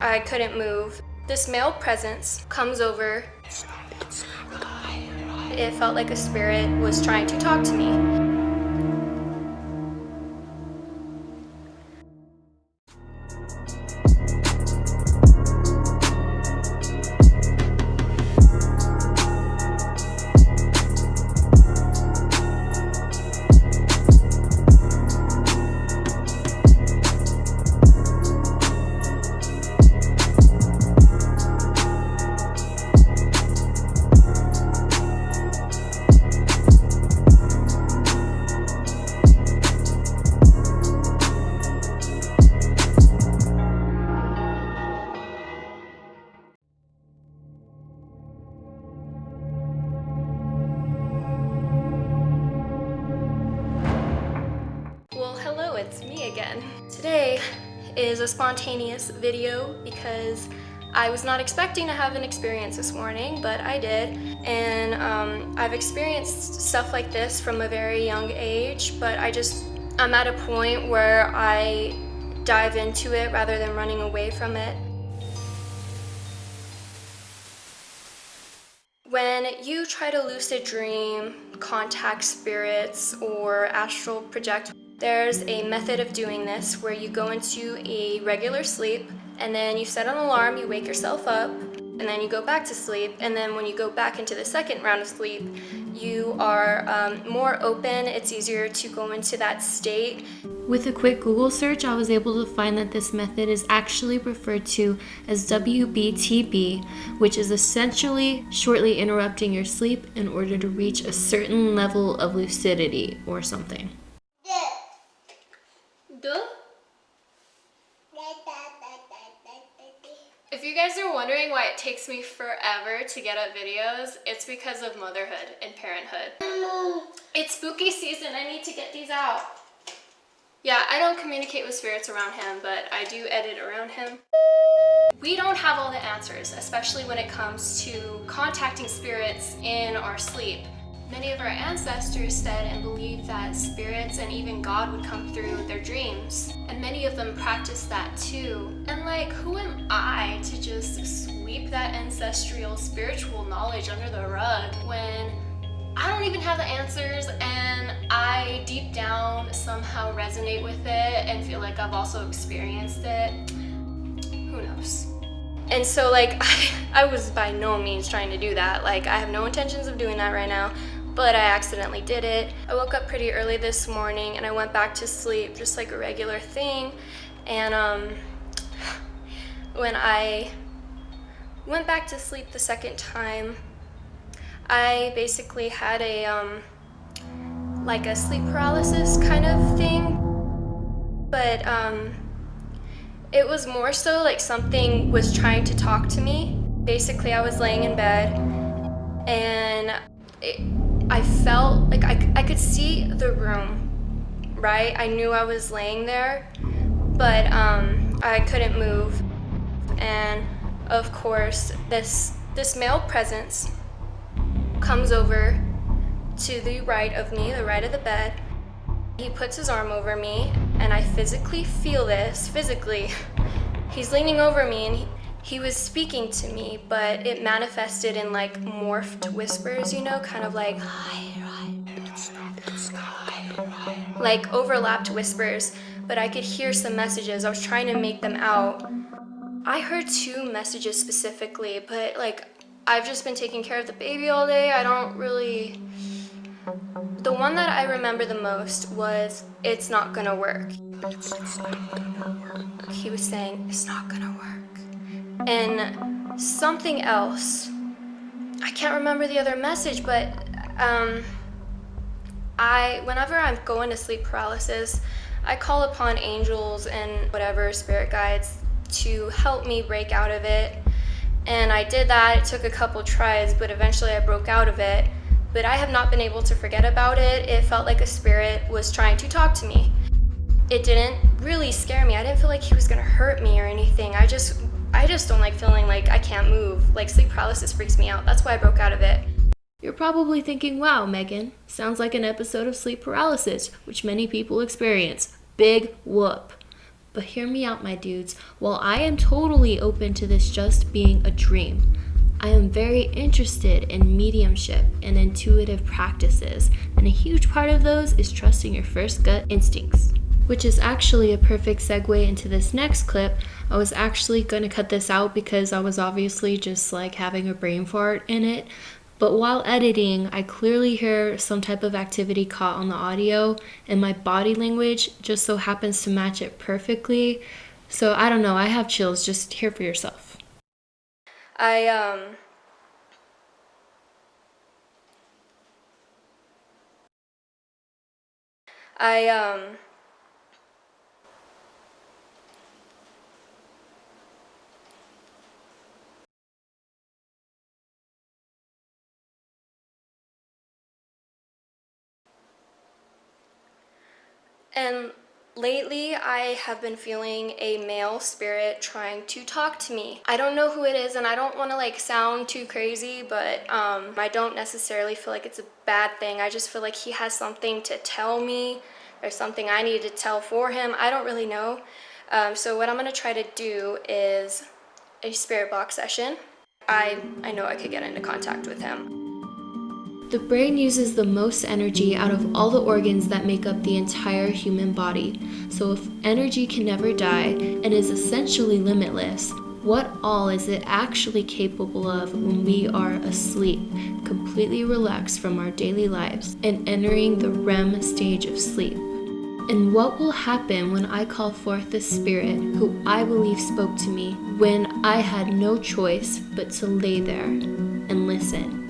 I couldn't move. This male presence comes over. It felt like a spirit was trying to talk to me. Well, hello, it's me again. Today is a spontaneous video because I was not expecting to have an experience this morning, but I did. And I've experienced stuff like this from a very young age, but I'm at a point where I dive into it rather than running away from it. When you try to lucid dream, contact spirits, or astral project, there's a method of doing this where you go into a regular sleep and then you set an alarm, you wake yourself up, and then you go back to sleep. And then when you go back into the second round of sleep, you are more open. It's easier to go into that state. With a quick Google search, I was able to find that this method is actually referred to as WBTB, which is essentially shortly interrupting your sleep in order to reach a certain level of lucidity or something. If you guys are wondering why it takes me forever to get up videos, it's because of motherhood and parenthood. It's spooky season, I need to get these out. Yeah, I don't communicate with spirits around him, but I do edit around him. We don't have all the answers, especially when it comes to contacting spirits in our sleep. Many of our ancestors said and believed that spirits and even God would come through their dreams. And many of them practiced that too. And who am I to just sweep that ancestral spiritual knowledge under the rug when I don't even have the answers and I deep down somehow resonate with it and feel like I've also experienced it? Who knows? And so I was by no means trying to do that. I have no intentions of doing that right now, but I accidentally did it. I woke up pretty early this morning and I went back to sleep just like a regular thing. And when I went back to sleep the second time, I basically had a sleep paralysis kind of thing, but it was more so something was trying to talk to me. Basically, I was laying in bed and I felt like I could see the room, right? I knew I was laying there, but I couldn't move. And of course, this male presence comes over to the right of me, the right of the bed. He puts his arm over me and I physically feel this, He's leaning over me and he was speaking to me, but it manifested in morphed whispers, kind of overlapped whispers, but I could hear some messages. I was trying to make them out. I heard two messages specifically, but I've just been taking care of the baby all day. The one that I remember the most was, "It's not gonna work." He was saying, "It's not gonna work." And something else, I can't remember the other message, but whenever I'm going to sleep paralysis, I call upon angels and whatever spirit guides to help me break out of it. And I did that. It took a couple tries, but eventually I broke out of it. But I have not been able to forget about it. It felt like a spirit was trying to talk to me. It didn't really scare me. I didn't feel like he was gonna hurt me or anything. I just don't like feeling like I can't move. Sleep paralysis freaks me out. That's why I broke out of it. You're probably thinking, wow, Megan, sounds like an episode of sleep paralysis, which many people experience. Big whoop. But hear me out, my dudes. While I am totally open to this just being a dream, I am very interested in mediumship and intuitive practices, and a huge part of those is trusting your first gut instincts. Which is actually a perfect segue into this next clip. I was actually going to cut this out because I was obviously just like having a brain fart in it. But while editing, I clearly hear some type of activity caught on the audio, and my body language just so happens to match it perfectly. So I don't know, I have chills. Just hear for yourself. And lately, I have been feeling a male spirit trying to talk to me. I don't know who it is, and I don't want to like sound too crazy, but I don't necessarily feel like it's a bad thing. I just feel like he has something to tell me, or something I need to tell for him. I don't really know. So what I'm gonna try to do is a spirit box session. I know I could get into contact with him. The brain uses the most energy out of all the organs that make up the entire human body. So if energy can never die and is essentially limitless, what all is it actually capable of when we are asleep, completely relaxed from our daily lives and entering the REM stage of sleep? And what will happen when I call forth the spirit who I believe spoke to me when I had no choice but to lay there and listen?